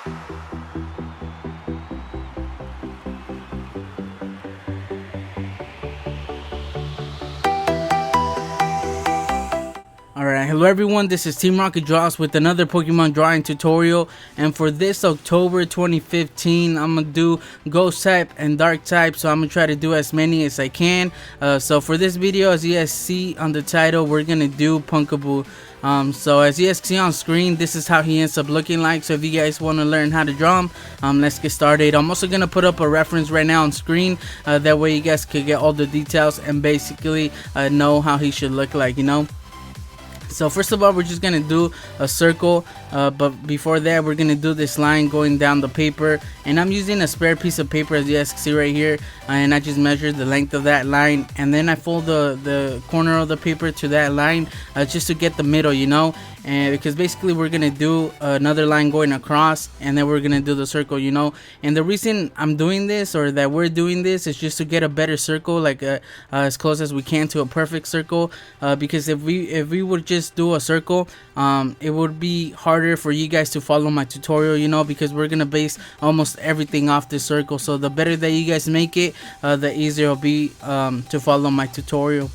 Alright, hello everyone, this is Teamrocketdraws with another Pokemon drawing tutorial, and for this October 2015, I'm going to do Ghost type and Dark type, so I'm going to try to do as many as I can. So for this video, as you guys see on the title, we're going to do Pumpkaboo. So as you guys see on screen, this is how he ends up looking like. So if you guys want to learn how to draw him, let's get started. I'm also going to put up a reference right now on screen, that way you guys could get all the details and basically know how he should look like, you know. So first of all, we're just gonna do a circle, but before that, we're gonna do this line going down the paper, and I'm using a spare piece of paper, as you guys can see right here, and I just measured the length of that line, and then I fold the corner of the paper to that line, just to get the middle, you know. And because basically we're gonna do another line going across, and then we're gonna do the circle, you know. And the reason I'm doing this, or that we're doing this, is just to get a better circle, like as close as we can to a perfect circle, because if we would just do a circle, it would be harder for you guys to follow my tutorial, you know, because we're gonna base almost everything off this circle. So the better that you guys make it, the easier it'll be to follow my tutorial.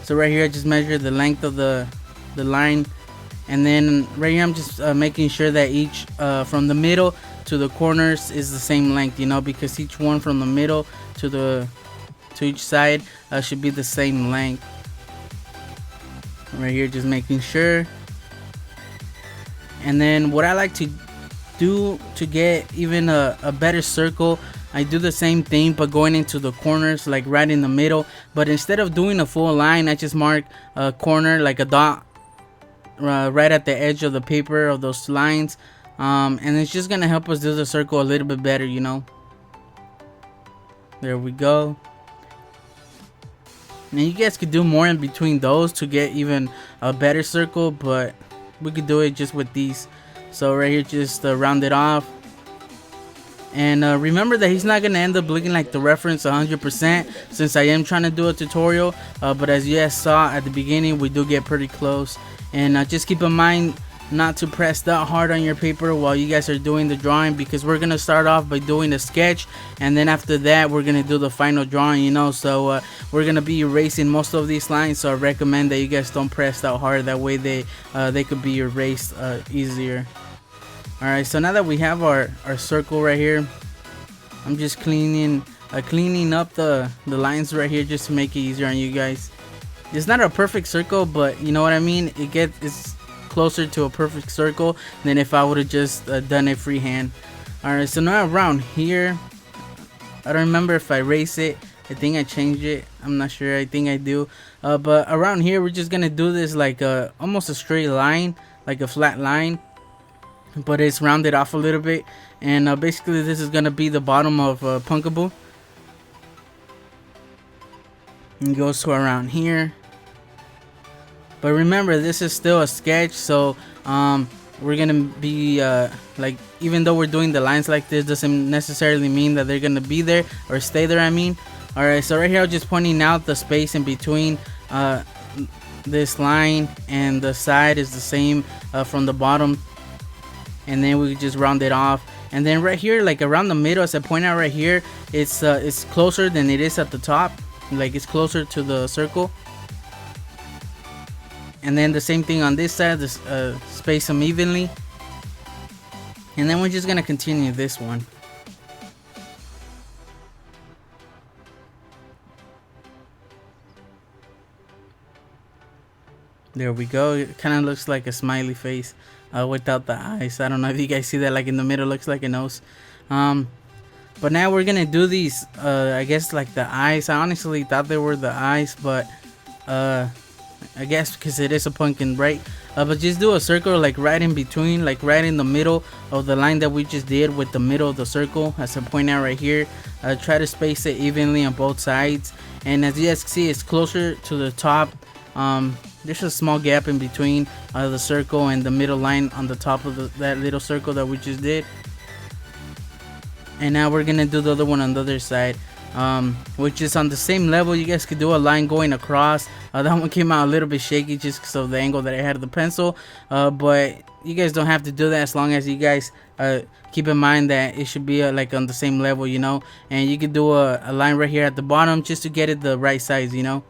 So right here, I just measured the length of the line. And then right here, I'm just making sure that each from the middle to the corners is the same length, you know, because each one from the middle to each side should be the same length. Right here, just making sure. And then what I like to do to get even a better circle, I do the same thing but going into the corners, like right in the middle. But instead of doing a full line, I just mark a corner, like a dot, right at the edge of the paper of those lines, and it's just gonna help us do the circle a little bit better, you know. There we go. And you guys could do more in between those to get even a better circle, but we could do it just with these. So right here, just round it off. And remember that he's not going to end up looking like the reference 100%, since I am trying to do a tutorial, but as you guys saw at the beginning, we do get pretty close. And just keep in mind not to press that hard on your paper while you guys are doing the drawing, because we're going to start off by doing a sketch, and then after that we're going to do the final drawing, you know. So we're going to be erasing most of these lines, so I recommend that you guys don't press that hard, that way they could be erased easier. Alright, so now that we have our circle right here, I'm just cleaning up the lines right here, just to make it easier on you guys. It's not a perfect circle, but you know what I mean, it's closer to a perfect circle than if I would have just done it freehand. Alright, so now around here, I don't remember if I erased it. I think I changed it, I'm not sure, I think I do. But around here, we're just gonna do this like almost a straight line, like a flat line, but it's rounded off a little bit. And basically this is gonna be the bottom of Pumpkaboo. And goes to around here. But remember, this is still a sketch, so we're gonna be like, even though we're doing the lines like this, doesn't necessarily mean that they're gonna be there or stay there, I mean. Alright, so right here I'm just pointing out the space in between this line and the side is the same from the bottom, and then we just round it off. And then right here, like around the middle, as I point out right here, it's closer than it is at the top, like it's closer to the circle. And then the same thing on this side, this space them evenly. And then we're just gonna continue this one. There we go. It kind of looks like a smiley face without the eyes. I don't know if you guys see that, like in the middle looks like a nose. But now we're gonna do these, I guess like the eyes. I honestly thought they were the eyes, but I guess because it is a pumpkin, right? But just do a circle like right in between, like right in the middle of the line that we just did with the middle of the circle, as I point out right here. Try to space it evenly on both sides, and as you guys can see, it's closer to the top. There's a small gap in between the circle and the middle line on the top of that little circle that we just did. And now we're gonna do the other one on the other side. which is on the same level. You guys could do a line going across. That one came out a little bit shaky just because of the angle that I had of the pencil, but you guys don't have to do that as long as you guys keep in mind that it should be like on the same level, you know. And you could do a line right here at the bottom just to get it the right size, you know.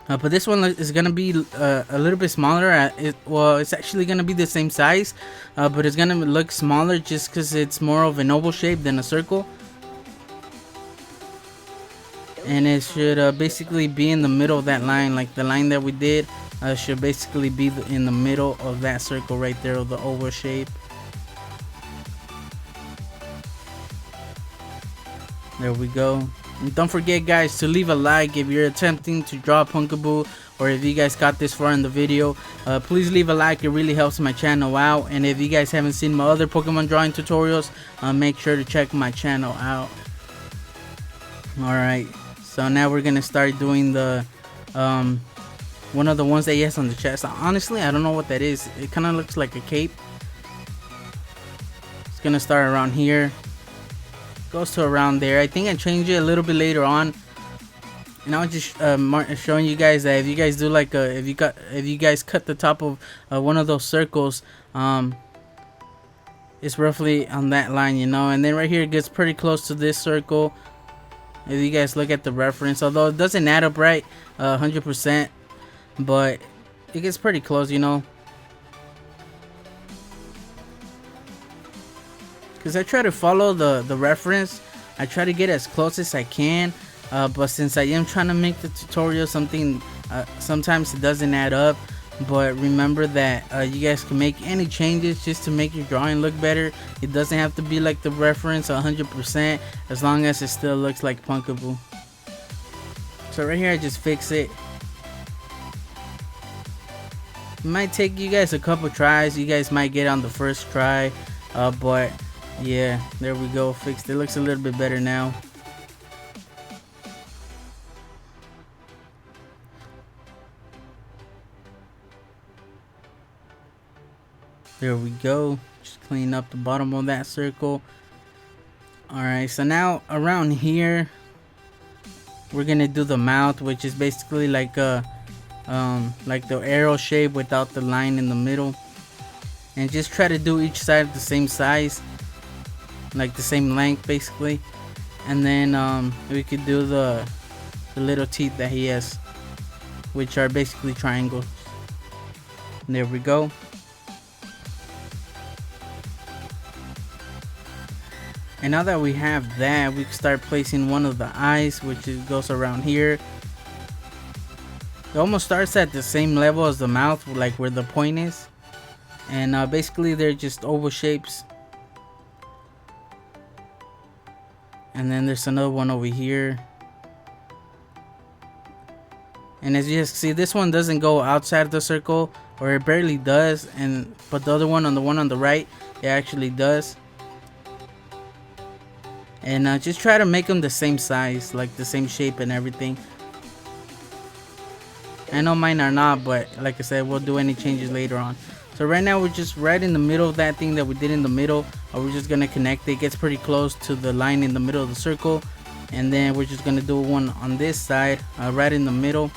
But this one is gonna be a little bit smaller. Well, it's actually gonna be the same size, but it's gonna look smaller just because it's more of an oval shape than a circle. And it should basically be in the middle of that line, like the line that we did should basically be in the middle of that circle right there, of the oval shape. There we go. And don't forget, guys, to leave a like if you're attempting to draw Pumpkaboo, or if you guys got this far in the video. Please leave a like, it really helps my channel out. And if you guys haven't seen my other Pokemon drawing tutorials, make sure to check my channel out. Alright, so now we're gonna start doing the one of the ones that he has on the chest. Honestly, I don't know what that is. It kind of looks like a cape. It's gonna start around here, goes to around there. I think I changed it a little bit later on, and I was just showing you guys that if you guys do like if you guys cut the top of one of those circles, it's roughly on that line, you know. And then right here it gets pretty close to this circle if you guys look at the reference, although it doesn't add up right 100%, but it gets pretty close, you know. Because I try to follow the reference, I try to get as close as I can, but since I am trying to make the tutorial something, sometimes it doesn't add up. But remember that you guys can make any changes just to make your drawing look better. It doesn't have to be like the reference 100%, as long as it still looks like Pumpkaboo. So right here I just fix it. It might take you guys a couple tries. You guys might get on the first try, but yeah, there we go, fixed. It looks a little bit better now. There we go, just clean up the bottom of that circle. Alright, so now around here we're gonna do the mouth, which is basically like the arrow shape without the line in the middle. And just try to do each side the same size, like the same length basically. And then we could do the little teeth that he has, which are basically triangles. There we go. And now that we have that, we can start placing one of the eyes, which goes around here. It almost starts at the same level as the mouth, like where the point is. And basically they're just oval shapes. And then there's another one over here. And as you can see, this one doesn't go outside the circle, or it barely does. But the other one on the right, it actually does. And just try to make them the same size, like the same shape and everything. I know mine are not, but like I said, we'll do any changes later on. So right now we're just right in the middle of that thing that we did in the middle. We're just gonna connect it. It gets pretty close to the line in the middle of the circle. And then we're just gonna do one on this side, right in the middle.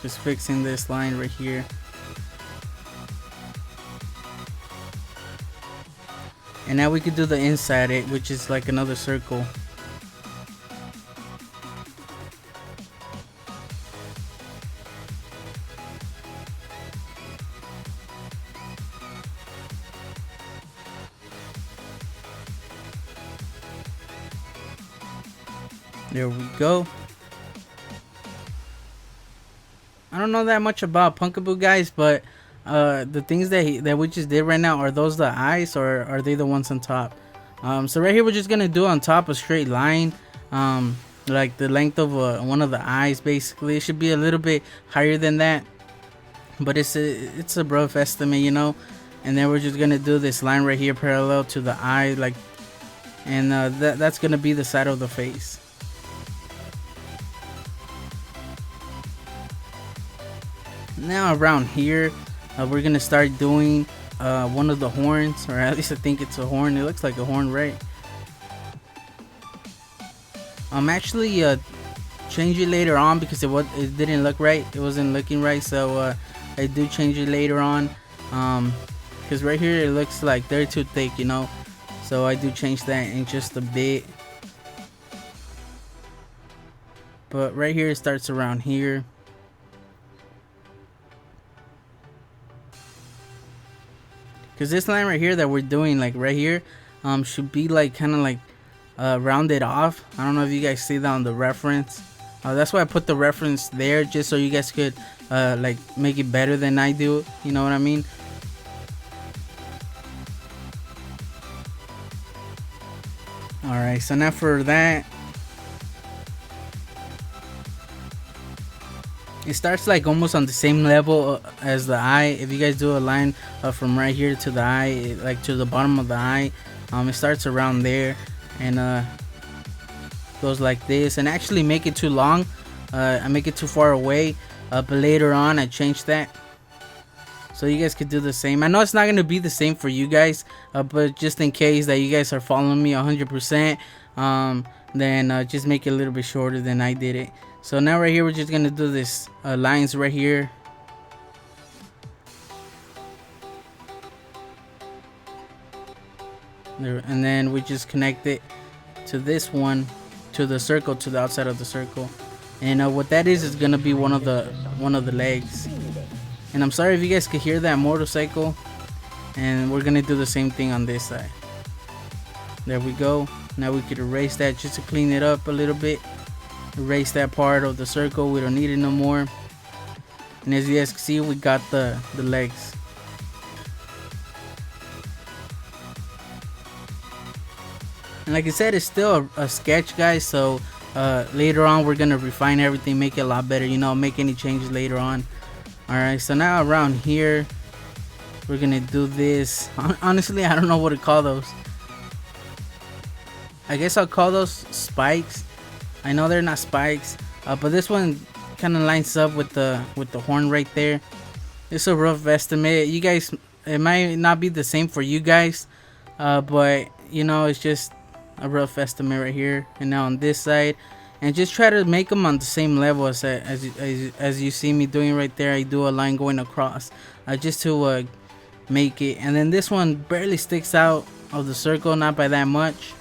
Just fixing this line right here. And now we could do the inside, which is like another circle. There we go. I don't know that much about Pumpkaboo, guys, but the things that we just did right now, are those the eyes, or are they the ones on top? So right here we're just gonna do on top a straight line, like the length of one of the eyes. Basically it should be a little bit higher than that, but it's a rough estimate, you know. And then we're just gonna do this line right here parallel to the eye, like, and that's gonna be the side of the face. Now around here we're gonna start doing one of the horns, or at least I think it's a horn. It looks like a horn, right? I'm actually change it later on because it didn't look right. It wasn't looking right, so I do change it later on. Because right here it looks like they're too thick, you know. So I do change that in just a bit. But right here it starts around here. Because this line right here that we're doing, like right here, should be like kind of like rounded off. I don't know if you guys see that on the reference. That's why I put the reference there, just so you guys could like make it better than I do. You know what I mean? Alright, so now for that, it starts like almost on the same level as the eye. If you guys do a line from right here to the eye, like to the bottom of the eye, it starts around there and goes like this. And actually make it too long, I make it too far away, but later on I change that. So you guys could do the same. I know it's not going to be the same for you guys, but just in case that you guys are following me 100%, then just make it a little bit shorter than I did it. So now right here, we're just going to do this lines right here. There, and then we just connect it to this one, to the circle, to the outside of the circle. And what that is going to be one of the legs. And I'm sorry if you guys could hear that motorcycle. And we're gonna do the same thing on this side. There we go. Now we could erase that just to clean it up a little bit. Erase that part of the circle. We don't need it no more. And as you guys can see, we got the legs. And like I said, it's still a sketch, guys. So later on, we're gonna refine everything, make it a lot better. You know, make any changes later on. Alright, so now around here we're gonna do this. Honestly, I don't know what to call those. I guess I'll call those spikes. I know they're not spikes, but this one kind of lines up with the horn right there. It's a rough estimate. You guys, it might not be the same for you guys, but you know, it's just a rough estimate right here. And now on this side, and just try to make them on the same level as you see me doing right there. I do a line going across just to make it. And then this one barely sticks out of the circle, not by that much.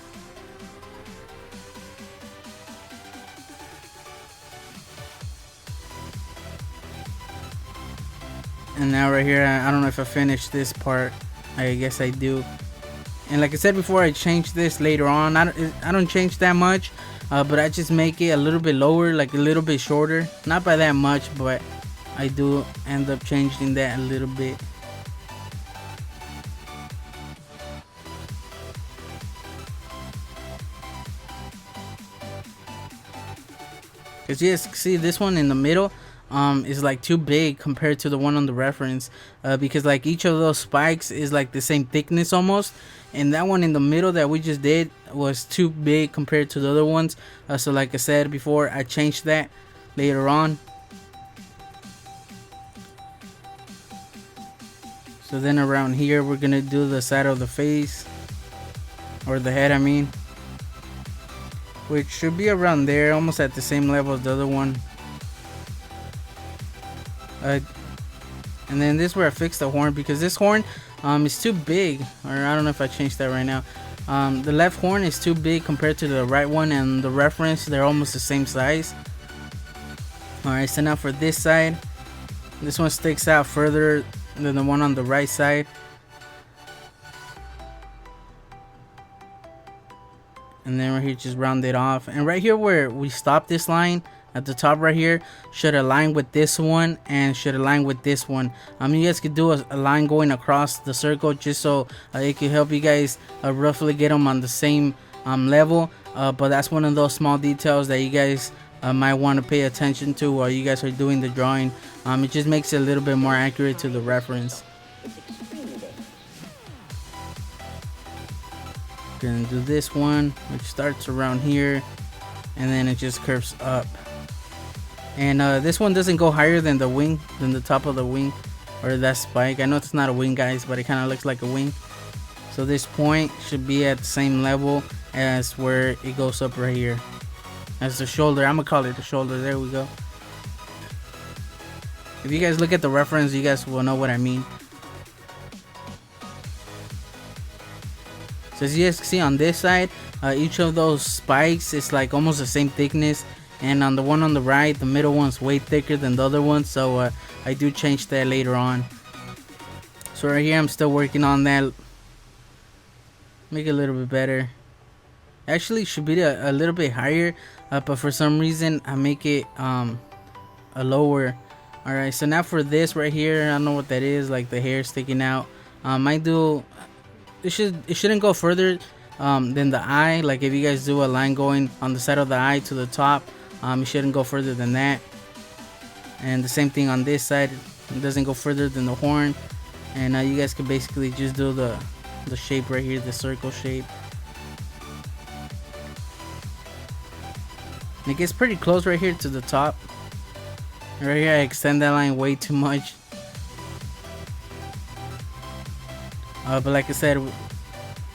And now right here, I don't know if I finished this part. I guess I do. And like I said before, I change this later on. I don't change that much. But I just make it a little bit lower, like a little bit shorter. Not by that much, but I do end up changing that a little bit. Because you guys see this one in the middle is like too big compared to the one on the reference. Because like each of those spikes is like the same thickness almost. And that one in the middle that we just did was too big compared to the other ones. So like I said before, I changed that later on. So then around here, we're gonna do the side of the face, or the head, I mean, which should be around there, almost at the same level as the other one. And then this is where I fixed the horn, because this horn is too big, or I don't know if I changed that right now. The left horn is too big compared to the right one, and the reference, they're almost the same size. Alright, so now for this side, this one sticks out further than the one on the right side. And then right here, just round it off. And right here where we stop this line, at the top right here, should align with this one and should align with this one. You guys could do a line going across the circle just so it could help you guys roughly get them on the same level. But that's one of those small details that you guys might want to pay attention to while you guys are doing the drawing. It just makes it a little bit more accurate to the reference. Gonna do this one, which starts around here and then it just curves up. And this one doesn't go higher than the wing, than the top of the wing. or that spike. I know it's not a wing, guys, but it kind of looks like a wing. So this point should be at the same level as where it goes up right here, as the shoulder. I'm gonna call it the shoulder. There we go. If you guys look at the reference, you guys will know what I mean. So as you guys can see on this side, each of those spikes is like almost the same thickness, and on the one on the right, the middle one's way thicker than the other one. So I do change that later on. So right here I'm still working on that, make it a little bit better. Actually should be a little bit higher, but for some reason I make it a lower. Alright, so now for this right here, I don't know what that is, like the hair sticking out. I do, it shouldn't go further than the eye. Like if you guys do a line going on the side of the eye to the top, it shouldn't go further than that. And the same thing on this side, it doesn't go further than the horn. And you guys can basically just do the shape right here, the circle shape. And it gets pretty close right here to the top. Right here I extend that line way too much. But like I said,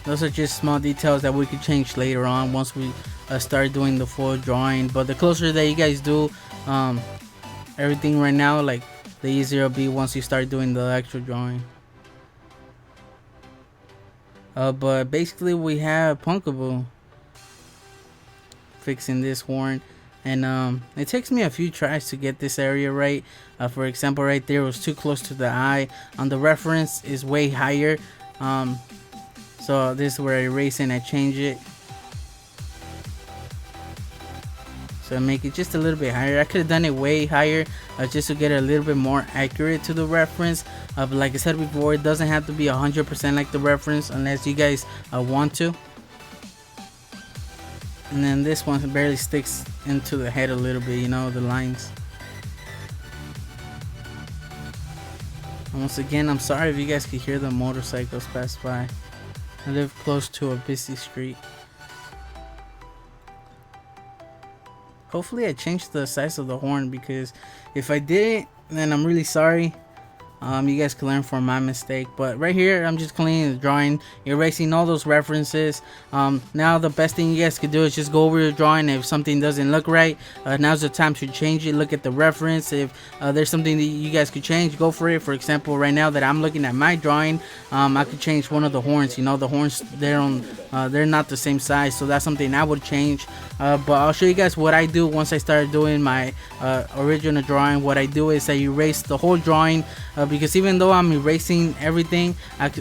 those are just small details that we could change later on once we start doing the full drawing. But the closer that you guys do everything right now, like the easier it'll be once you start doing the actual drawing. But basically we have Pumpkaboo fixing this horn, and it takes me a few tries to get this area right. For example, right there was too close to the eye. On the reference is way higher, so this is where I erase and I change it, so I make it just a little bit higher. I could have done it way higher just to get a little bit more accurate to the reference. But like I said before, it doesn't have to be 100% like the reference unless you guys want to. And then this one barely sticks into the head a little bit, you know, the lines. And once again, I'm sorry if you guys could hear the motorcycles pass by. I live close to a busy street. Hopefully I changed the size of the horn, because if I didn't, then I'm really sorry. You guys can learn from my mistake. But right here I'm just cleaning the drawing, erasing all those references. Now the best thing you guys could do is just go over your drawing. If something doesn't look right, now's the time to change it. Look at the reference. If there's something that you guys could change, go for it. For example, right now that I'm looking at my drawing, I could change one of the horns. You know, the horns, they're not the same size, so that's something I would change. But I'll show you guys what I do once I start doing my original drawing. What I do is I erase the whole drawing, because even though I'm erasing everything,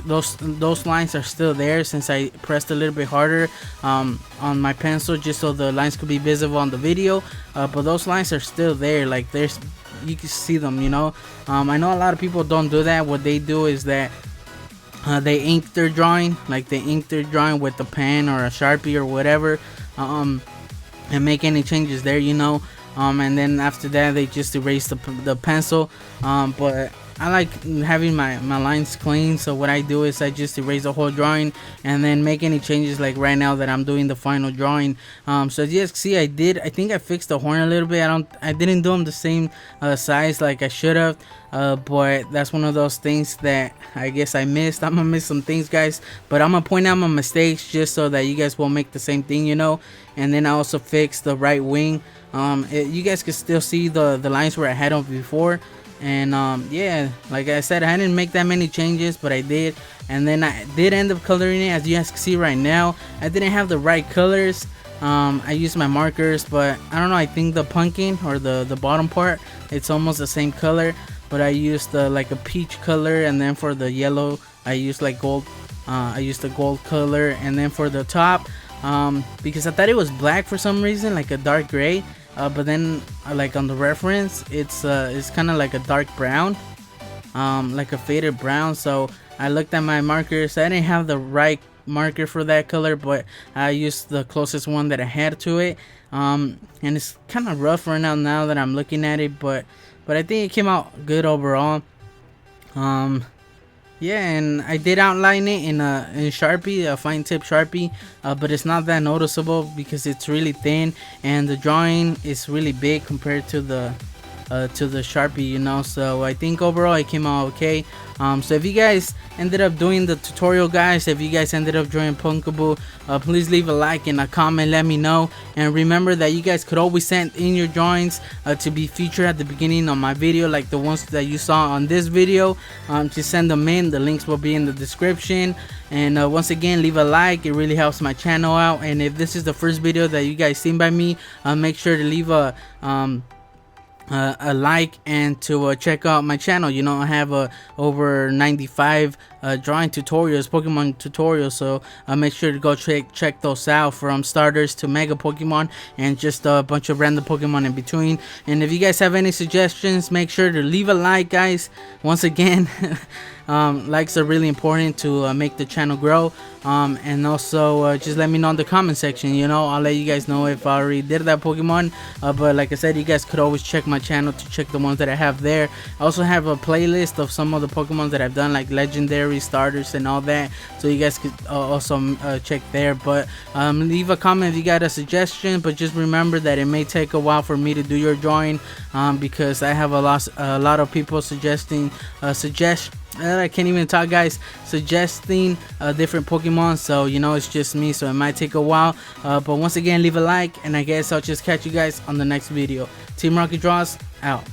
those lines are still there, since I pressed a little bit harder on my pencil just so the lines could be visible on the video. But those lines are still there, like you can see them, you know. I know a lot of people don't do that. What they do is that they ink their drawing, like they ink their drawing with a pen or a Sharpie or whatever, and make any changes there, you know. And then after that they just erase the pencil. But I like having my lines clean, so what I do is I just erase the whole drawing and then make any changes, like right now that I'm doing the final drawing. So as you guys can see, I think I fixed the horn a little bit. I didn't do them the same size like I should have, but that's one of those things that I guess I missed. I'm gonna miss some things, guys, but I'm gonna point out my mistakes just so that you guys won't make the same thing, you know. And then I also fixed the right wing. You guys can still see the lines where I had them before. And yeah, like I said, I didn't make that many changes, but I did. And then I did end up coloring it. As you guys can see right now, I didn't have the right colors. I used my markers, but I don't know, I think the pumpkin or the bottom part, it's almost the same color, but I used like a peach color. And then for the yellow I used like gold. I used the gold color. And then for the top, because I thought it was black for some reason, like a dark gray, but then like on the reference it's kind of like a dark brown, like a faded brown. So I looked at my markers. I didn't have the right marker for that color, but I used the closest one that I had to it. And it's kind of rough right now that I'm looking at it, but I think it came out good overall. Yeah, and I did outline it in Sharpie, a fine tip Sharpie, but it's not that noticeable because it's really thin and the drawing is really big compared to the to the Sharpie, you know. So I think overall it came out okay. So if you guys ended up doing the tutorial, guys, if you guys ended up drawing Pumpkaboo, please leave a like and a comment, let me know. And remember that you guys could always send in your drawings to be featured at the beginning of my video, like the ones that you saw on this video. Just send them in, the links will be in the description. And once again, leave a like, it really helps my channel out. And if this is the first video that you guys seen by me, make sure to leave a like and to check out my channel. You know, I have over 95 drawing tutorials, Pokemon tutorials, so make sure to go check those out, from starters to mega Pokemon and just a bunch of random Pokemon in between. And if you guys have any suggestions, make sure to leave a like, guys. Once again, likes are really important to make the channel grow. And also just let me know in the comment section, you know. I'll let you guys know if I already did that Pokemon, but like I said, you guys could always check my channel to check the ones that I have there. I also have a playlist of some of the Pokemon that I've done, like legendary, starters, and all that, so you guys could also check there. But leave a comment if you got a suggestion, but just remember that it may take a while for me to do your drawing, because I have a lot of people suggesting I can't even talk, guys, suggesting different Pokemon. So you know, it's just me, so it might take a while, but once again, leave a like, and I guess I'll just catch you guys on the next video. Team Rocket Draws out.